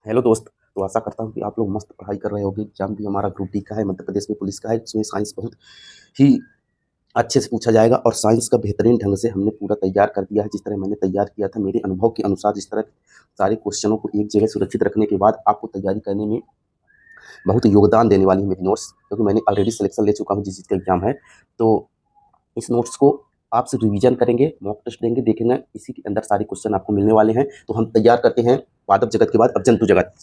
Hello दोस्त। तो आशा करता हूँ कि आप लोग मस्त पढ़ाई कर रहे होगे। एग्जाम भी हमारा ग्रुप डी का है, मध्य प्रदेश में पुलिस का है। इसमें साइंस बहुत ही अच्छे से पूछा जाएगा और साइंस का बेहतरीन ढंग से हमने पूरा तैयार कर दिया है। जिस तरह मैंने तैयार किया था मेरे अनुभव के अनुसार, जिस तरह सारे क्वेश्चनों को एक जगह सुरक्षित रखने के बाद आपको तैयारी करने में बहुत योगदान देने वाली है मेरी नोट्स, क्योंकि मैंने ऑलरेडी सिलेक्शन ले चुका हूँ जिस चीज़ का एग्जाम है। तो इस नोट्स को आपसे रिवीजन करेंगे, मॉक टेस्ट देंगे, देखेंगे इसी के अंदर सारे क्वेश्चन आपको मिलने वाले हैं। तो हम तैयार करते हैं पादप जगत के बाद अब जंतु जगत।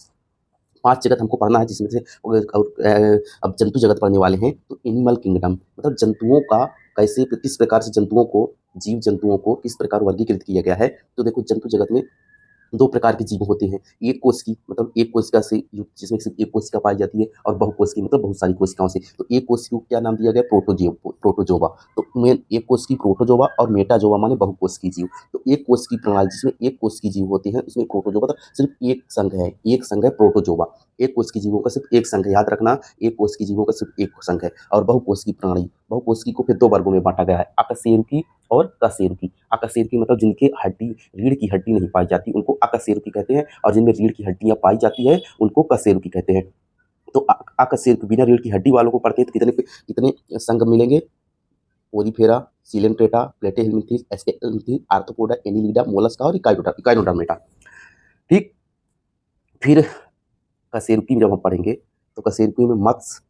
5 जगत हमको पढ़ना है, जिसमें से अब जंतु जगत पढ़ने वाले हैं। तो एनिमल किंगडम मतलब जंतुओं का कैसे, किस प्रकार से जंतुओं को, जीव जंतुओं को किस प्रकार वर्गीकृत किया गया है। तो देखो, जंतु जगत में 2 प्रकार के जीव होते हैं। एक कोशिकी मतलब एक कोशिका से युक्त, जिसमें सिर्फ एक कोशिका पाई जाती है, और बहुकोशिकी मतलब बहुत सारी कोशिकाओं से। तो एक कोशिकी को क्या नाम दिया गया? प्रोटोजोवा। तो मेन एक कोशिकी प्रोटोजोवा और मेटाजोवा माने बहुकोशिकीय जीव। तो एक कोशिकीय प्रणाली जिसमें एक कोशिकीय जीव होते हैं, उसमें प्रोटोजोवा तो सिर्फ एक संघ है प्रोटोजोवा। एक कोशिकीय जीवों का सिर्फ एक संघ है, याद रखना। एक कोशिकीय जीवों का सिर्फ एक संघ है। और बहुकोशिकीय प्रणाली, बहुकोशिकीय को फिर 2 वर्गों में बांटा गया है, अकशेरुकी और कशेरुकी। अकशेरुकी मतलब जिनके रीढ़ की हड्डी नहीं पाई जाती उनको अकशेरुकी कहते हैं, और जिनमें रीढ़ की हड्डियां पाई जाती है उनको कशेरुकी कहते हैं। तो अकशेरुकी बिना रीढ़ की हड्डी वालों को पढ़ते हैं तो कितने कितने संघ मिलेंगे? ओरिफेरा, सिलेंट्रेटा, प्लेटेहेल्मिंथेस, एस्केलेंथेस, आर्थ्रोपोडा, एनिलिडा, मोलस्का और इकाइनोडर्मेटा। ठीक। फिर कशेरुकी में जब हम पढ़ेंगे तो कशेरुकी में मत्स्य,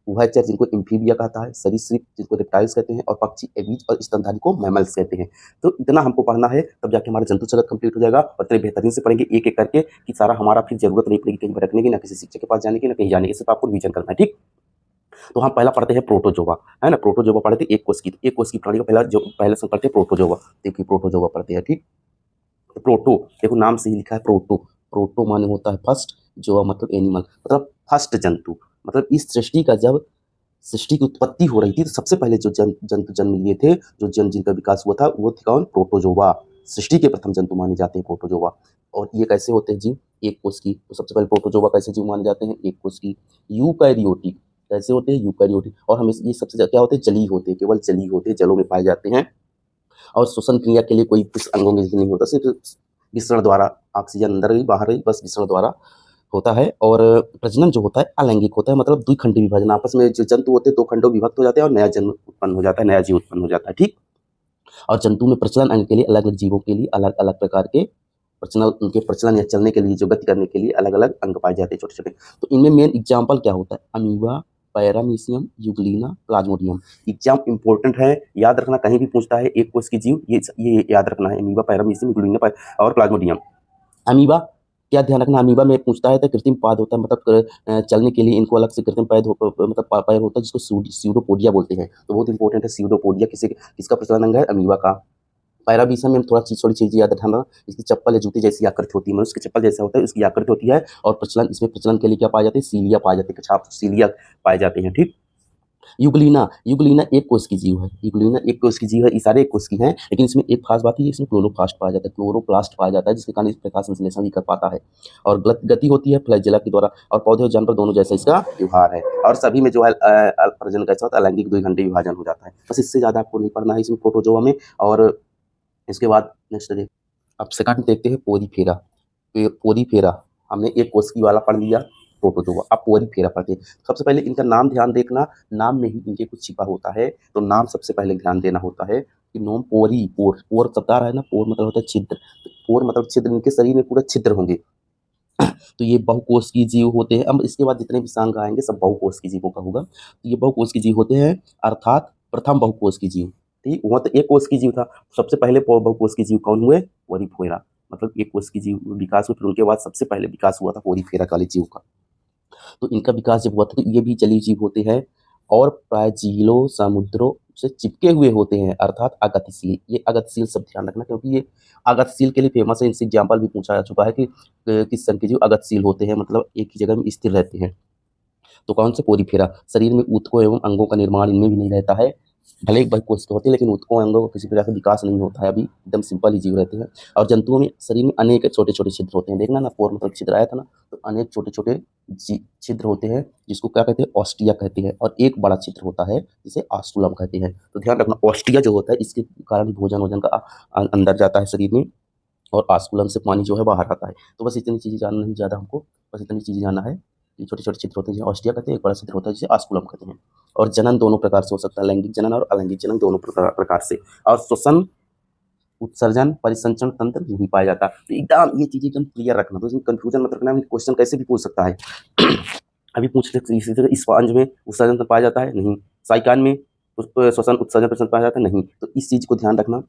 उभयचर जिनको एम्फीबिया कहता है, सरीसृप जिनको रेप्टाइल्स कहते हैं, और पक्षी एबीज और स्तनधारी को मैमल्स कहते हैं। तो इतना हमको पढ़ना है, तब जाके हमारा जंतु जगत कंप्लीट हो जाएगा। और इतने बेहतरीन से पढ़ेंगे एक एक करके कि सारा हमारा फिर जरूरत नहीं पड़ेगी कहीं भटकने की, ना किसी शिक्षक के पास जाने की, ना कहीं जाने की, सिर्फ आपको रिवीजन करना है। ठीक। तो हम पहला पढ़ते हैं प्रोटोजोवा, है ना। प्रोटोजोवा पढ़ते हैं एक कोश की, तो एक कोश की प्राणी का पहले से पढ़ते हैं प्रोटोजोवा। देखिए प्रोटोजोवा पढ़ते हैं। ठीक। तो प्रोटो, देखो नाम से ही लिखा है प्रोटो। प्रोटो माने होता है फर्स्ट, जोवा मतलब एनिमल, मतलब फर्स्ट जंतु। मतलब इस सृष्टि का जब सृष्टि की उत्पत्ति हो रही थी तो सबसे पहले जो जंतु जन्म लिए थे, जो जिनका विकास हुआ था, वो थे कौन? प्रोटोजोवा। सृष्टि के प्रथम जंतु माने जाते हैं प्रोटोजोवा। और ये कैसे होते हैं जीव? एक कोश की। तो सबसे पहले प्रोटोजोवा कैसे जीव माने जाते हैं? एक कोश की। यूकैरियोटिक कैसे होते हैं? यूकैरियोटिक। और हमें ये सबसे क्या होते हैं? जलीय होते हैं, केवल जलीय होते हैं, जलों में पाए जाते हैं। और श्वसन क्रिया के लिए कोई कुछ अंगों में नहीं होता, सिर्फ विसरण द्वारा, ऑक्सीजन अंदर ही बाहर ही, बस विसरण द्वारा होता है। और प्रजनन जो होता है अलैंगिक होता है, मतलब द्विखंडी विभाजन, आपस में जो जंतु होते हैं 2 खंडों में विभक्त हो जाते हैं और नया जन्म उत्पन्न हो जाता है, नया जीव उत्पन्न हो जाता है। ठीक। और जंतु में प्रचलन अंग के लिए अलग अलग जीवों के लिए अलग अलग प्रकार के प्रचलन, उनके प्रचलन या चलने के लिए, जो गति करने के लिए अलग अलग अंग पाए जाते हैं, छोटे छोटे। तो इनमें मेन एग्जाम्पल क्या होता है? Amoeba, paramecium, Euglena, Plasmodium. Exam important है, याद रखना, कहीं भी पूछता है एक कोश की जीव, ये याद रखना है, अमीबा, पैरामीशियम, यूग्लिना और प्लाज्मोडियम। अमीबा क्या ध्यान रखना, अमीबा में पूछता है तो कृत्रिम पाद होता है, मतलब चलने के लिए इनको अलग से कृत्रिम मतलब पैर होता है, जिसको स्यूडोपोडिया बोलते हैं। तो बहुत इंपॉर्टेंट है स्यूडोपोडिया, किसका प्रचलन अंग है? अमीबा का। पैरामीशियम में थोड़ा थोड़ी चीज़ याद रखना, इसकी चप्पल या जूते जैसी आकृति होती है, मनुष्य की चप्पल जैसा होता है, उसकी आकृति होती है। और प्रचलन, इसमें प्रचलन के लिए क्या पाए जाते हैं? सीलिया पाए जाते हैं, छाप सीलिया पाए जाते हैं। ठीक। यूग्लिना, यूग्लिना एक कोश की जीव है। यूग्लिना एक कोश की जीव है, ये सारे एक कोश की हैं, लेकिन इसमें एक खास बात है, इसमें क्लोरोप्लास्ट पाया जाता है, क्लोरोप्लास्ट पाया जाता है, जिसके कारण इस प्रकाश संश्लेषण भी कर पाता है। और गति होती है फ्लैजेला के द्वारा, और पौधे और जानवर दोनों जैसा इसका व्यवहार है। और सभी में जो है प्रजनन कैसा होता है? अलैंगिक 2 घंटे विभाजन हो जाता है। बस इससे ज्यादा आपको नहीं पढ़ना है इसमें प्रोटोजोआ में। और इसके बाद नेक्स्ट देख, अब सेकंड देखते हैं पोरीफेरा। पोरीफेरा हमने एक कोशिकी वाला पढ़ लिया प्रोटोजोआ, अब पोरीफेरा पढ़ते हैं। सबसे पहले इनका नाम ध्यान देखना, नाम में ही इनके कुछ छिपा होता है। तो नाम सबसे पहले ध्यान देना होता है कि नोम पोरी, पोर शब्द आ रहा है ना, पोर मतलब होता है छिद्र, पोर मतलब छिद्र, इनके शरीर में पूरा छिद्र होंगे। तो ये बहुकोशिकीय जीव होते हैं। अब इसके बाद जितने भी सांग आएंगे सब बहुकोशिकीय जीवों का होगा। तो ये बहुकोशिकीय जीव होते हैं, अर्थात प्रथम बहुकोशिकीय जीव। ठीक, वहाँ तो एक कोशिकीय जीव था, सबसे पहले बहुकोशिकीय जीव कौन हुए? पोरीफेरा। मतलब एक कोशिकीय जीव विकास हुआ, फिर उनके बाद सबसे पहले विकास हुआ था पोरीफेरा वाले जीव का। तो इनका विकास जब हुआ था तो ये भी जलीय जीव होते हैं, और प्राय झीलों, समुद्रों से चिपके हुए होते हैं, अर्थात अगतिशील। ये अगतिशील शब्द ध्यान रखना, क्योंकि ये अगतिशील के लिए फेमस है। इनसे एग्जाम्पल भी पूछा जा चुका है कि किस संघ के जीव अगतिशील होते हैं, मतलब एक ही जगह में स्थिर रहते हैं। तो कौन से? पोरीफेरा। शरीर में ऊतकों एवं अंगों का निर्माण इनमें भी नहीं रहता है, भले एक बहुकोशिकीय होते हैं, लेकिन ऊतकों अंगों का किसी प्रकार का विकास नहीं होता है, अभी एकदम सिंपल ही जीव रहते हैं। और जंतुओं में शरीर में अनेक छोटे छोटे छिद्र होते हैं, देखना ना, पोर मतलब छिद्र आया था ना, तो अनेक छोटे छोटे छिद्र होते हैं, जिसको क्या कहते हैं? ऑस्टिया कहते हैं। और एक बड़ा छिद्र होता है जिसे ऑस्टुलम कहते हैं। तो ध्यान रखना, ऑस्टिया जो होता है इसके कारण भोजन का अंदर जाता है शरीर में, और आस्कुलम से पानी जो है बाहर आता है। तो बस इतनी चीज़ें जानना ही ज़्यादा हमको, बस इतनी चीज़ें जानना है कि छोटे-छोटे छिद्र होते हैं जिसे ऑस्टिया कहते हैं, एक बड़ा छिद्र होता है जिसे आस्कुलम कहते हैं। और जनन दोनों प्रकार से हो सकता है, लैंगिक जनन और अलैंगिक जनन दोनों प्रकार से। और श्वसन, उत्सर्जन, परिसंचरण तंत्र नहीं पाया जाता। तो एकदम ये चीज़ें एकदम क्लियर रखना, तो इसमें कन्फ्यूजन मत रखना, क्वेश्चन कैसे भी पूछ सकता है। अभी पूछ ले इसी तरह, स्पंज में उत्सर्जन तंत्र पाया जाता है? नहीं। साइकान में श्वसन, उत्सर्जन, परिसंचरण पाया जाता है? नहीं। तो इस चीज़ को ध्यान रखना।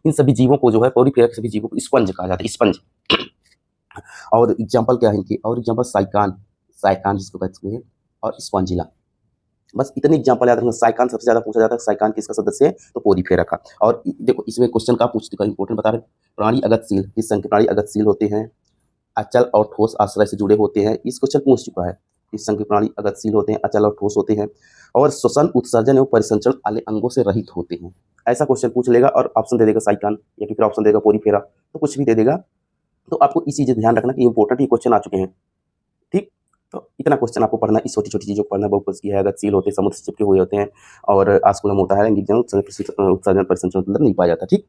इन सभी जीवों को जो है, पॉलीफेरा के सभी जीवों को स्पंज कहा जाता है, स्पंज। और एग्जाम्पल क्या है इनके? और एग्जाम्पल साइकान, साइकान जिसको कहते हैं, और स्पंजिला। बस इतने एग्जाम्पल याद रखना। साइकान सबसे ज्यादा पूछा जाता है, साइकान किसका सदस्य है? तो पोरीफेरा का। और देखो इसमें क्वेश्चन का पूछने का इंपॉर्टेंट बता रहे, प्राणी अगतिशील, किस संघ के प्राणी अगतिशील होते हैं? अचल और ठोस आश्रय से जुड़े होते हैं। इस क्वेश्चन पूछ चुका है। इस संघ के प्राणी अगतिशील होते हैं, अचल और ठोस होते हैं, और श्वसन, उत्सर्जन एवं परिसंचरण वाले अंगों से रहित होते हैं। ऐसा क्वेश्चन पूछ लेगा और ऑप्शन दे देगा साइकान, या फिर ऑप्शन देगा पोरीफेरा, तो कुछ भी दे देगा। तो आपको इस चीज़ ध्यान रखना कि इंपॉर्टेंट ये क्वेश्चन आ चुके हैं। ठीक, तो इतना क्वेश्चन आपको पढ़ना, इस छोटी-छोटी चीज़ों को पढ़ना बहुत कुछ किया है। गतिशील होते हैं, समुद्र से चिपके हुए होते हैं, और आस्कुलम होता है, लैंगिक जनन, उत्सर्जन, परिसंचरण तंत्र नहीं पाया जाता। ठीक,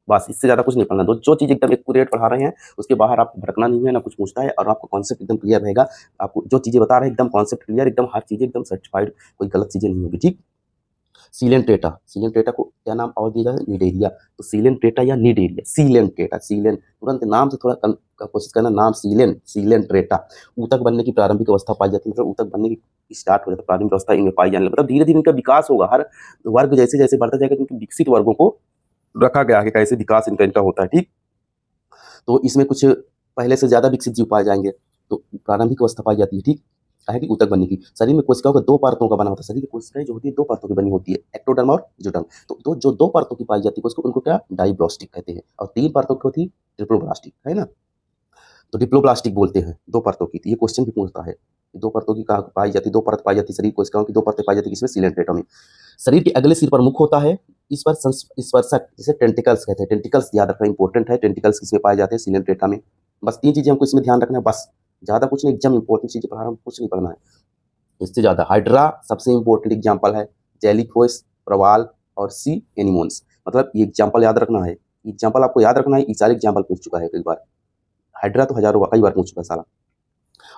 बस इससे ज़्यादा कुछ नहीं पढ़ना। तो जो चीज़ एकदम एक्यूरेट पढ़ा रहे हैं, उसके बाहर आपको भटकना नहीं है, ना कुछ पूछना है, और आपका कॉन्सेप्ट एकदम क्लियर रहेगा। आपको जो चीज़ें बता रहे हैं एकदम कॉन्सेप्ट क्लियर, एकदम हर चीज़ एकदम सर्टिफाइड, कोई गलत चीज़ें नहीं होगी। ठीक, सीलेंट्रेटा, सीलेंट्रेटा को क्या नाम और दिया जाता है? निडेरिया। तो सीलेंट्रेटा या निडेरिया, सीलेंट्रेटा, सीलेन, तुरंत नाम से थोड़ा कोशिश करना, नाम सीलेंट्रेटा। ऊतक बनने की प्रारंभिक अवस्था पाई जाती है, मतलब ऊतक बनने की स्टार्ट हो जाता है, प्रारंभिक अवस्था इनमें पाई जाने, मतलब धीरे धीरे इनका विकास होगा। हर वर्ग जैसे जैसे बढ़ता जाएगा, इनके विकसित वर्गों को रखा गया है कैसे विकास इनका इनका होता है। ठीक, तो इसमें कुछ पहले से ज्यादा विकसित जीव पाए जाएंगे, तो प्रारंभिक अवस्था पाई जाती है। ठीक, है कि ऊतक बनने की। शरीर में कोशिकाओं का दो परतों का बना होता है। शरीर की कोशिकाएं जो होती है दो परतों की बनी होती है, एक्टोडर्म और मेसोडर्म। तो जो दो परतों की पाई जाती है उसको उनको क्या डाइब्लास्टिक कहते हैं, और तीन परतों की होती है ट्रिप्लोब्लास्टिक, है ना। तो डिप्लोब्लास्टिक बोलते हैं दो परतों की। तो ये क्वेश्चन भी पूछता है, दो परतों की कहाँ पाई जाती है? दो परत पाई जाती है शरीर कोशिकाओं की, दो परतें पाई जाती है किसमें? सीलेंट्रेटा में। शरीर के अगले सिर पर मुख होता है, इस पर स्पर्शक जिसे टेंटिकल्स कहते हैं। टेंटिकल्स याद रखना इंपॉर्टेंट है। टेंटिकल्स किसमें पाए जाते हैं? सीलेंट्रेटा में। बस तीन चीजें हमको इसमें ध्यान रखना है, बस ज्यादा कुछ नहीं, एकदम इंपॉर्टेंट चीजें पढ़ा रहा हूँ, कुछ नहीं पढ़ना है इससे ज्यादा। हाइड्रा सबसे इंपॉर्टेंट एग्जाम्पल है, जेलीफिश, प्रवाल और सी एनिमोन्स। मतलब ये एग्जाम्पल याद रखना है, एग्जाम्पल आपको याद रखना है। ये सारे एग्जाम्पल पूछ चुका है कई बार, हाइड्रा तो हजारों कई बार पूछ चुका है साला।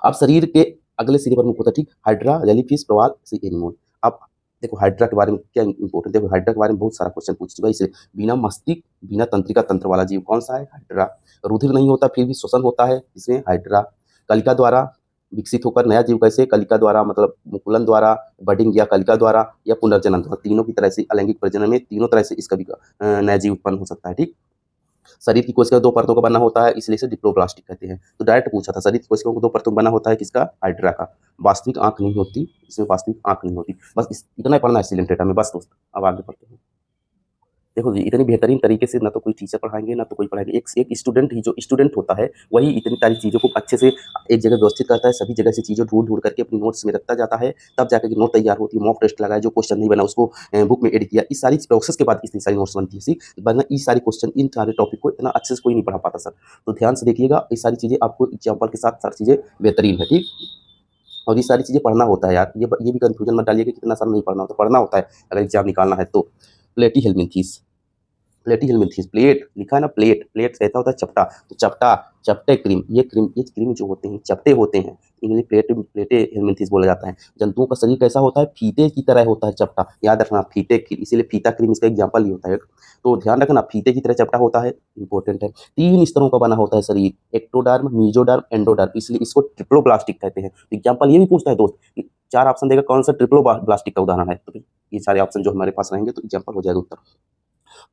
अब शरीर के अगले सिरे पर मुख होता है। ठीक, हाइड्रा, जेलीफिश, प्रवाल, सी एनिमोन। अब देखो हाइड्रा के बारे में क्या इंपॉर्टेंट, देखो हाइड्रा के बारे में बहुत सारा क्वेश्चन पूछ चुका है। इसलिए बिना मस्तिष्क, बिना तंत्रिका तंत्र वाला जीव कौन सा है? हाइड्रा। रुधिर नहीं होता फिर भी श्वसन होता है, इसमें हाइड्रा। कलिका द्वारा विकसित होकर नया जीव कैसे? कलिका द्वारा, मतलब मुकुलन द्वारा, बडिंग या कलिका द्वारा, या पुनर्जनन द्वारा, तीनों की तरह से अलैंगिक प्रजनन में तीनों तरह से इसका भी नया जीव उत्पन्न हो सकता है। ठीक, शरीर की कोशिका दो परतों का बना होता है, इसलिए इसे डिप्लोब्लास्टिक कहते हैं। तो डायरेक्ट पूछा था, शरीर की कोशिकाओं को दो परतों का बना होता है, किसका? हाइड्रा का। वास्तविक आंख नहीं होती, इसमें वास्तविक आंख नहीं होती। बस इतना ही पढ़ना है सीलेंट्रेटा में, बस दोस्त। अब आगे पढ़ते हैं। देखो जी, इतनी बेहतरीन तरीके से ना तो कोई टीचर पढ़ाएंगे, ना तो कोई पढ़ाएंगे। एक स्टूडेंट ही, जो स्टूडेंट होता है वही इतनी सारी चीज़ों को अच्छे से एक जगह व्यवस्थित करता है, सभी जगह से चीज़ें ढूंढ ढूंढ करके अपनी नोट्स में रखता जाता है, तब जाकर के नोट तैयार होती है। मॉक टेस्ट लगाया, जो क्वेश्चन नहीं बना उसको बुक में एड किया, इस सारी प्रोसेस के बाद इतनी सारी नोट्स बनती है। वरना इस सारे क्वेश्चन, इन सारे टॉपिक को इतना अच्छे से कोई नहीं पढ़ा पाता सर। तो ध्यान से देखिएगा, ये सारी चीज़ें आपको एग्जाम्पल के साथ सारी चीज़ें बेहतरीन है। ठीक, और ये सारी चीज़ें पढ़ना होता है यार, ये भी कंफ्यूजन मत डालिएगा कितना सारा नहीं पढ़ना होता, पढ़ना होता है अगर एग्जाम निकालना है तो। प्लेटीहेल्मिन्थेस, प्लेटीहेल्मिन्थेस, प्लेट लिखा है ना, प्लेट, प्लेट ऐसा होता है चपटा। तो चपटा, चपटे क्रीम, ये क्रीम जो होते हैं चपटे होते हैं, इन्हें प्लेटीहेल्मिन्थेस बोला जाता है। जंतुओं का शरीर कैसा होता है? फीते की तरह होता है, चपटा। याद रखना, फीते की, इसीलिए फीता क्रीम इसका एग्जाम्पल ही होता है। तो ध्यान रखना, फीते की तरह चपटा होता है, इंपॉर्टेंट है। तीन स्तरों का बना होता है शरीर, एक्टोडर्म, मेसोडर्म, एंडोडर्म, इसलिए इसको ट्रिप्लोब्लास्टिक कहते हैं। एग्जाम्पल ये भी पूछता है दोस्त कि चार ऑप्शन देगा, कौन सा ट्रिप्लोब्लास्टिक का उदाहरण है? तो ये सारे ऑप्शन जो हमारे पास रहेंगे तो एग्जाम्पल हो जाएगा उत्तर।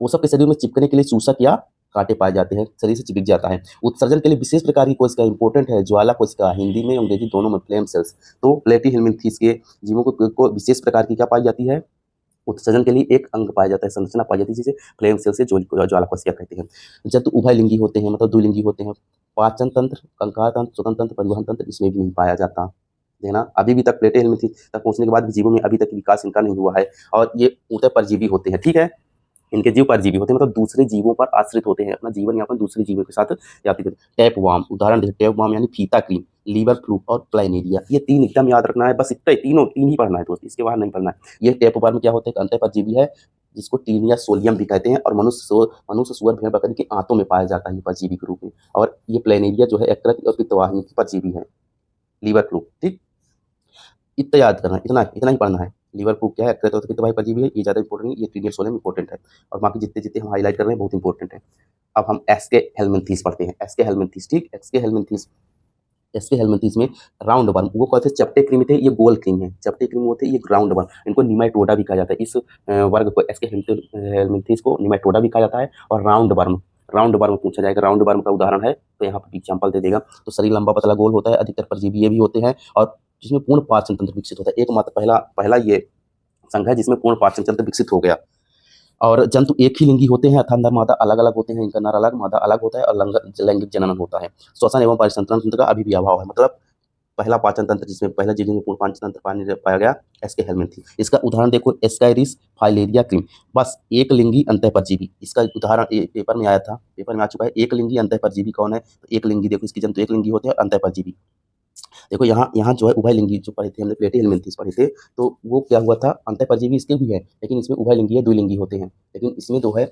वो सबके शरीर में चिपकने के लिए चूसक या कांटे पाए जाते हैं, शरीर से चिपक जाता है। उत्सर्जन के लिए विशेष प्रकार की कोशिका इंपॉर्टेंट है, ज्वाला कोशिका, हिंदी में अंग्रेजी दोनों में फ्लेम सेल्स। तो प्लेटीहेल्मिन्थेस के जीवों को विशेष प्रकार की क्या पाई जाती है? उत्सर्जन के लिए एक अंग पाया जाता है, संरचना पाई जाती है, जिसे फ्लेम सेल से ज्वाला कोशिका कहते हैं। जंतु उभयलिंगी होते हैं, मतलब द्विलिंगी होते हैं। पाचन तंत्र, कंकाल तंत्र, स्वतन तंत्र, परिवहन तंत्र इसमें भी नहीं पाया जाता। देखना, अभी भी तक प्लेटीहेल्मिन्थेस तक पहुंचने के बाद भी जीवों में अभी तक विकास इनका नहीं हुआ है, और ये ऊतक परजीवी होते हैं। ठीक है, इनके जीव परजीवी होते हैं, मतलब दूसरे जीवों पर आश्रित होते हैं, अपना जीवन यापन दूसरे जीवों के साथ यापन करते हैं। टैप वार्म, उदाहरण देखिए, टैप वार्म यानी फीता क्रीम, लीवर फ्लू और प्लाइनेरिया, ये तीन एकदम याद रखना है। बस इतना तीन ही पढ़ना है दोस्त, इसके बाहर नहीं पढ़ना है। ये टैप वार्म क्या होता है? अंतः परजीवी है, जिसको टीनिया सोलियम भी कहते हैं, और मनुष्य, सूअर, भेड़, बकरी के आंतों में पाया जाता है ये परजीवी के रूप में। और ये प्लेनेरिया जो है यकृत और पित्तवाहिनी की परजीवी है, लीवर फ्लू। ठीक, इतना याद करना, इतना इतना ही पढ़ना है। लीवर फ्लू क्या है, यकृत और पित्तवाहिनी परजीवी है, ये ज़्यादा इंपॉर्टेंट नहीं, ये टीनिया सोलियम इंपॉर्टेंट है, और बाकी जितने जितने हम हाईलाइट कर रहे हैं बहुत इंपॉर्टेंट है। अब हम एस्के हेलमिंथीस पढ़ते हैं, एस्के हेलमिंथीस। ठीक, एस्के हेलमिंथीस में राउंड वर्म, वो कहते हैं चपटे कृमि थे, ये गोल कृमि है, चपटे कृमि होते हैं, ये राउंड वर्म, इनको निमेटोडा भी कहा जाता है। इस वर्ग को, एस्के हेलमिंथीस को निमेटोडा भी कहा जाता है। और राउंड वर्म पूछा जाएगा, राउंड वर्म का उदाहरण है तो यहाँ पर एग्जाम्पल दे देगा। तो शरीर लंबा पतला गोल होता है, अधिकतर परजीवी ये भी होते हैं, और जिसमें पूर्ण पाचन तंत्र विकसित होता है। एकमात्र पहला ये संघ है जिसमें पूर्ण पाचन तंत्र विकसित हो गया। और जंतु एक ही लिंगी होते हैं, अर्थात नर मादा अलग अलग होते हैं, इनका नर अलग मादा अलग होता है, और लैंगिक जनन होता है। श्वसन एवं परिसंचरण तंत्र का अभी भी अभाव है, मतलब पहला पाचन तंत्र जिसमें पहला जीव में पूर्ण पाचन तंत्र पाया गया, एस्के हेलमिंथी। इसका उदाहरण देखो, एस्काइरिस फाइलेरिया क्रीम, बस एक लिंगी अंतःपरजीवी। इसका उदाहरण पेपर में आया था, पेपर में आ चुका है। एक लिंगी अंतःपरजीवी कौन है, तो एक लिंगी, देखो इसकी जंतु एक लिंगी होते हैं, अंतःपरजीवी। देखो यहाँ जो है उभयलिंगी जो पढ़े थे हमने, प्लेटिहेलमिन्थेस पढ़े थे, तो वो क्या हुआ था, अंतःपरजीवी इसके भी है, लेकिन इसमें उभयलिंगी है, द्विलिंगी होते हैं, लेकिन इसमें जो है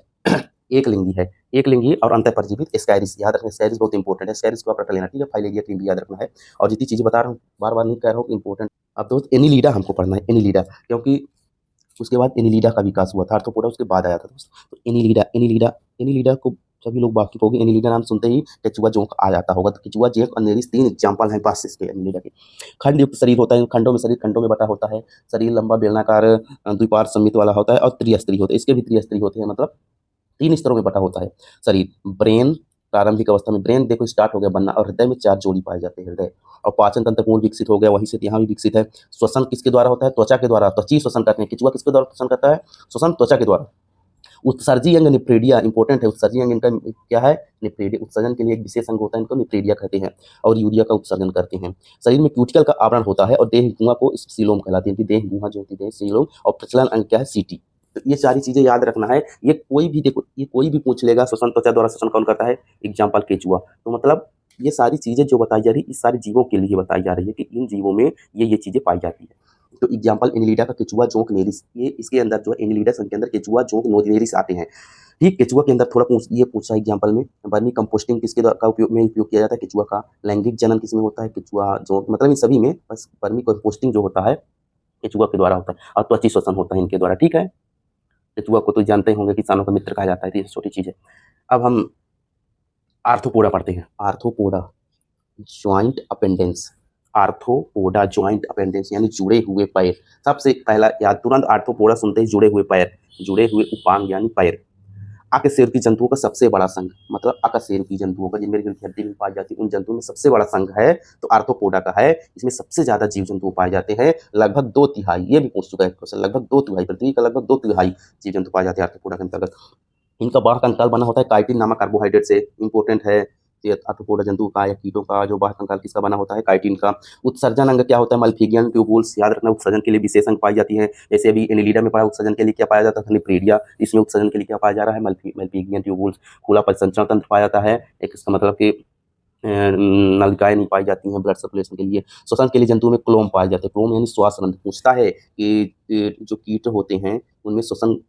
एक लिंगी है, एक लिंगी और अंतःपरजीवी। एस्काइरिस याद रखना, एस्काइरिस बहुत इंपॉर्टेंट है, एस्काइरिस को आप रट लेना, ठीक है। फाइलेरिया क्रीम भी याद रखना है, और जितनी चीजें बता रहा हूँ बार बार नहीं कह रहा हूँ इंपॉर्टेंट। अब दोस्त एनिलीडा हमको पढ़ना है, एनिलीडा, क्योंकि उसके बाद एनिलीडा का विकास हुआ था, आर्थ्रोपोडा उसके बाद आया था दोस्त। तो एनिलीडा को सभी लोग वाकिफ होंगे, एनिलीडा नाम सुनते ही केचुआ जोंक आ जाता होगा। तो केचुआ जोंक और नेरिस 3 एग्जाम्पल हैं बस इसके एनिलीडा के। खंड युक्त शरीर होता है, खंडों में बटा होता है, शरीर लंबा बेलनाकार द्विपार्श्व सममित वाला होता है, और त्रिस्तरीय होते हैं, इसके भी त्रिस्तरीय होते हैं, मतलब 3 स्तरों में बटा होता है शरीर। ब्रेन, प्रारंभिक अवस्था में ब्रेन देखो स्टार्ट हो गया बनना, और हृदय में 4 जोड़ी पाए जाते हैं हृदय। और पाचन तंत्र पूर्ण विकसित हो गया, वहीं से यहाँ भी विकसित है। श्वसन किसके द्वारा होता है, त्वचा के द्वारा, त्वची श्वसन करते हैं। केचुआ किसके द्वारा श्वसन करता है, श्वसन त्वचा के द्वारा। उत्सर्जी अंग निप्रेडिया इंपॉर्टेंट है, उत्सर्जी अंग इनका क्या है, निप्रेडिया। उत्सर्जन के लिए एक विशेष अंग होता है, इनको निप्रेडिया कहते हैं, और यूरिया का उत्सर्जन करते हैं। शरीर में क्यूटिकल का आवरण होता है, और देह गुहा को सीलोम कहलाती है, देह गुहा जो होती है सीलोम, और प्रचलन अंग क्या है, सीटी। तो ये सारी चीजें याद रखना है। ये कोई भी देखो, ये कोई भी पूछ लेगा, श्वसन त्वचा द्वारा श्वसन कौन करता है, एग्जाम्पल केचुआ। तो मतलब ये सारी चीजें जो बताई जा रही है, इस सारे जीवों के लिए बताई जा रही है कि इन जीवों में ये चीजें पाई जाती है। तो एग्जाम्पल एनिलीडा का केचुआ जोंक नेरिस, ये इसके अंदर जो है एनिलीडा के अंदर केचुआ जोंक नेरिस आते हैं। ठीक, केचुआ के अंदर थोड़ा ये पूछा एग्जाम्पल में, वर्मी कंपोस्टिंग किसके का उपयोग किया जाता है, केचुआ का। लैंगिक जनन किसमें होता है, केचुआ जोंक, मतलब इन सभी में बस वर्मी कंपोस्टिंग जो होता है केचुआ के द्वारा होता है, और त्वची श्वसन होता है इनके द्वारा। ठीक है, केचुआ को तो जानते होंगे, किसानों का मित्र कहा जाता है, तो ये छोटी चीज है। अब हम आर्थ्रोपोडा पढ़ते हैं, आर्थ्रोपोडा ज्वाइंट अपेंडेंस, आर्थ्रोपोडा ज्वाइंट अपेंडेंस यानी जुड़े हुए पैर। सबसे पहला याद, तुरंत आर्थ्रोपोडा सुनते ही जुड़े हुए पैर, जुड़े हुए उपांग यानी पैर। अकशेरुकी जंतुओं का सबसे बड़ा संघ, मतलब अकशेरुकी जंतुओं का, जिनमें हड्डी में पाई जाती है, उन जंतुओं में सबसे बड़ा संघ है तो आर्थ्रोपोडा का है। इसमें सबसे ज्यादा जीव जंतु पाए जाते हैं, लगभग 2/3, ये भी पूछ चुका है क्वेश्चन, लगभग 2/3 पृथ्वी का लगभग 2/3 जीव जंतु पाए जाते हैं आर्थ्रोपोडा के अंतर्गत। इनका बाहर कंकाल बना होता है काइटिन नामक कार्बोहाइड्रेट से, इंपॉर्टेंट है। आर्थ्रोपोडा जंतु का या कीटों का जो बाहर कंकाल किसका बना होता है, काइटिन का। उत्सर्जन अंग क्या होता है, मल्फिगियन ट्यूबुल्स, याद रखना। उत्सर्जन के लिए विशेष अंग पाई जाती है, जैसे अभी एनिलीडा में पढ़ा, उत्सर्जन के लिए क्या पाया जाता है, निप्रेडिया। इसमें उत्सर्जन के लिए क्या पाया जा रहा है, मल्फिगियन ट्यूबुल्स। खुला परिसंचरण तंत्र पाया जाता है, एक इसका मतलब कि नलिकाएं नहीं पाई जाती हैं ब्लड सर्कुलेशन के लिए। श्वसन के लिए जंतु में क्लोम पाए जाते हैं, क्लोम यानी श्वास रंध्र। पूछता है कि जो कीट होते हैं उनमें श्वसन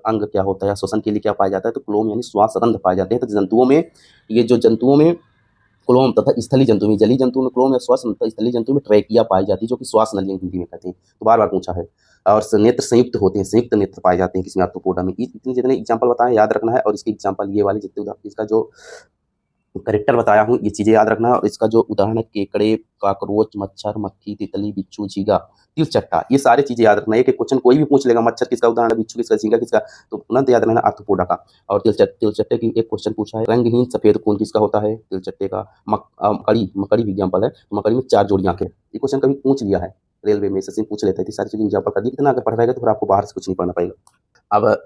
अंग क्या होता है, श्वसन के लिए क्या पाया जाता है, तो क्लोम यानी श्वास रंध्र पाए जाते हैं। तो जंतुओं में जंतुओं में क्लोम तथा स्थलीय जंतु में, जलीय जंतु में क्लोम या श्वास, स्थलीय जंतु में ट्रैकिया पाई जाती है, जो कि श्वास नलियां हिंदी में कहते हैं। तो बार बार पूछा है। और नेत्र संयुक्त होते हैं, संयुक्त नेत्र पाए जाते हैं किसमें, आर्थ्रोपोडा में। इतने जितने एग्जाम्पल बताएं याद रखना है, और इसके एग्जाम्पल ये वाले जितने, इसका जो करेक्टर बताया हूँ ये चीजें याद रखना है। और इसका जो उदाहरण है, केकड़े, काकरोच, मच्छर, मक्खी, तितली, बिच्छू, झींगा, तिलचट्टा, ये सारी चीजें याद रखना है। एक क्वेश्चन कोई भी पूछ लेगा, मच्छर किसका उदाहरण है, बिच्छू किसका, झींगा किसका, तो तुरंत याद रखना आर्थ्रोपोडा का। और तिलचट्टे की एक क्वेश्चन पूछा है, रंगहीन सफेद खून किसका होता है, तिलचट्टे का। मकड़ी भी एग्जाम्पल है, मकड़ी में 4 जोड़ी आंखें। ये क्वेश्चन कभी पूछ लिया है रेलवे में, सचिन पूछ लेते थे, सारी चीजें एग्जाम्पल कर दी। इतना अगर पढ़ रहेगा तो फिर आपको बाहर से कुछ नहीं पढ़ना पड़ेगा। अब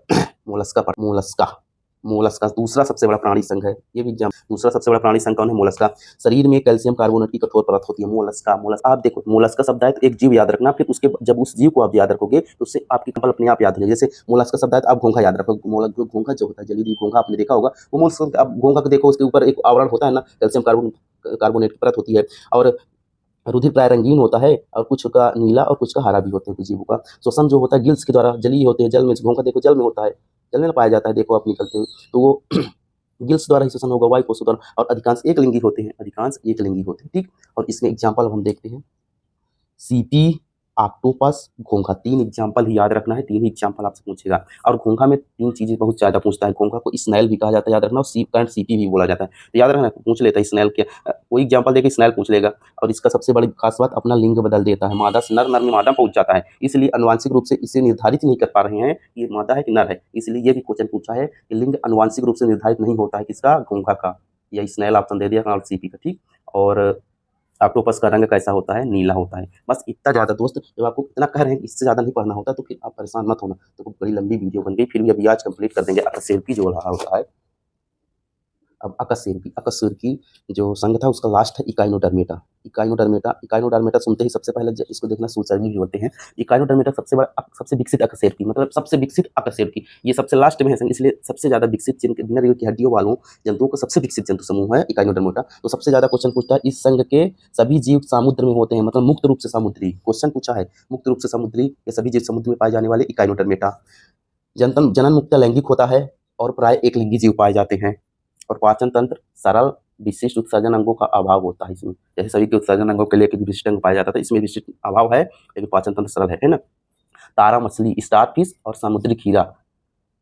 मोलस्का दूसरा सबसे बड़ा प्राणी संघ है, ये भी दूसरा सबसे बड़ा प्राणी संघ कौन है, मोलस्का। शरीर में कैल्शियम कार्बोनेट की कठोर परत होती है, मोलस्का। आप देखो मोलस्का शब्द है तो एक जीव याद रखना, फिर उसके जब उस जीव को आप याद रखोगे तो उससे आपकी कंपल अपने आप याद रहेगी। जैसे मोलस्का शब्द है तो आप घोंघा याद रखो, घोंघा जो होता है जलीय घोंघा, आपने देखा होगा, वो मोलस्का। आप घोंघा को देखो, उसके ऊपर एक आवरण होता है ना, कैल्शियम कार्बोनेट की परत होती है। और रुधिर प्राय रंगीन होता है और कुछ का नीला और कुछ का हरा भी होता है जीवों का। श्वसन जो होता है गिल्स के द्वारा जलीय होते हैं, जल में घोंघा देखो जल में होता है, जल में पाया जाता है, देखो आप निकलते हुए, तो वो गिल्स द्वारा ही श्वसन होगा, वायु कोषों द्वारा, और अधिकांश एकलिंगी होते हैं, अधिकांश एकलिंगी होते हैं, ठीक। और इसमें एग्जाम्पल हम देखते हैं, सीपी, ऑक्टोपस, घोंघा, 3 एग्जाम्पल ही याद रखना है, 3 ही एग्जाम्पल आपसे पूछेगा। और घोंघा में 3 चीज़ें बहुत ज़्यादा पूछता है, घोंघा को स्नेल भी कहा जाता है, याद रखना, और करंट सीपी भी बोला जाता है, तो याद रखना, पूछ लेता है स्नेल के, कोई एग्जाम्पल देके स्नेल पूछ लेगा। और इसका सबसे बड़ी खास बात, अपना लिंग बदल देता है, मादा से नर, नर में मादा पहुंच जाता है, इसलिए आनुवांशिक रूप से इसे निर्धारित नहीं कर पा रहे हैं कि ये मादा है कि नर है, इसलिए ये भी क्वेश्चन पूछा है कि लिंग आनुवांशिक रूप से निर्धारित नहीं होता है किसका, घोंघा का, या स्नेल ऑप्शन दे दिया सीपी का, ठीक। और ऑक्टोपस का रंग कैसा होता है, नीला होता है। बस इतना ज़्यादा दोस्त, जब आपको इतना कह रहे हैं कि इससे ज़्यादा नहीं पढ़ना होता, तो फिर आप परेशान मत होना, तो बड़ी लंबी वीडियो बन गई, फिर भी अभी आज कंप्लीट कर देंगे। अकशेरुकी जो रहा होता है, अब अकशेरुकी जो संघ था उसका लास्ट है इकाइनोडर्मेटा। इकाइनोडर्मेटा सुनते ही सबसे पहले इसको देखना, सूचर्मी भी होते हैं। इकाइनोडर्मेटा सबसे बड़ा, सबसे विकसित अकशेरुकी, मतलब सबसे विकसित अकशेरुकी, ये सबसे लास्ट में है, इसलिए सबसे ज़्यादा विकसित, जिनके बिना रीढ़ की हड्डियों वालों जंतुओं का सबसे विकसित जंतु समूह है इकाइनोडर्मेटा। तो सबसे ज़्यादा क्वेश्चन पूछता है, इस संघ के सभी जीव समुद्र में होते हैं, मतलब मुक्त रूप से समुद्री, क्वेश्चन पूछा है, मुक्त रूप से समुद्री, ये सभी जीव समुद्र में पाए जाने वाले इकाइनोडर्मेटा। जनन मुक्त लैंगिक होता है और प्राय एकलिंगी जीव पाए जाते हैं। और पाचन तंत्र सरल, विशिष्ट उत्सर्जन अंगों का अभाव होता है इसमें, जैसे सभी के उत्सर्जन अंगों के लिए विशिष्ट अंग पाया जाता था, इसमें विशिष्ट अभाव है, लेकिन पाचन तंत्र सरल है ना। तारा मछली, स्टार फिश और समुद्री खीरा,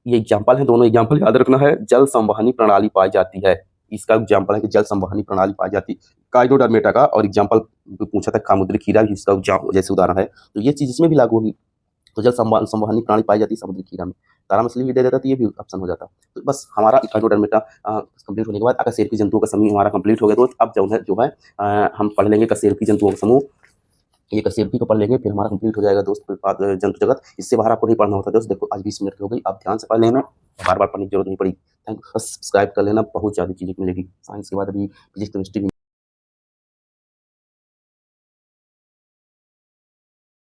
ये एग्जाम्पल है, दोनों एग्जाम्पल याद रखना है। जल संवहनी प्रणाली पाई जाती है, इसका एग्जाम्पल है कि जल संवहनी प्रणाली पाई जाती है काइनोडर्मेटा का। और एग्जाम्पल पूछा था समुद्री खीरा भी, इसका जैसे उदाहरण है, तो ये चीज इसमें भी लागू होगी। तो जल संवहनी प्राणी पाई जाती है समुद्री खीरा में। तारा मछली भी दे देता तो ये भी ऑप्शन हो जाता। तो बस हमारा इकाइनोडर्मेटा कंप्लीट होने के बाद अकशेरुकी जंतुओं का समूह हमारा कंप्लीट हो गया दोस्त। अब जो है हम पढ़ लेंगे कशेरुकी जंतुओं का समूह, ये कशेरुकी को पढ़ लेंगे, फिर हमारा कंप्लीट हो जाएगा दोस्त जंतु जगत। इससे बाहर आपको नहीं पढ़ना होता दोस्त, देखो आज 20 मिनट की हो गई, आप ध्यान से पढ़ लेना, बार बार पढ़ने की जरूरत नहीं पड़ी। थैंक यू, सब्सक्राइब कर लेना, बहुत ज़्यादा चीज़ें मिलेगी। साइंस के बाद अभी फिजिक्स केमिस्ट्री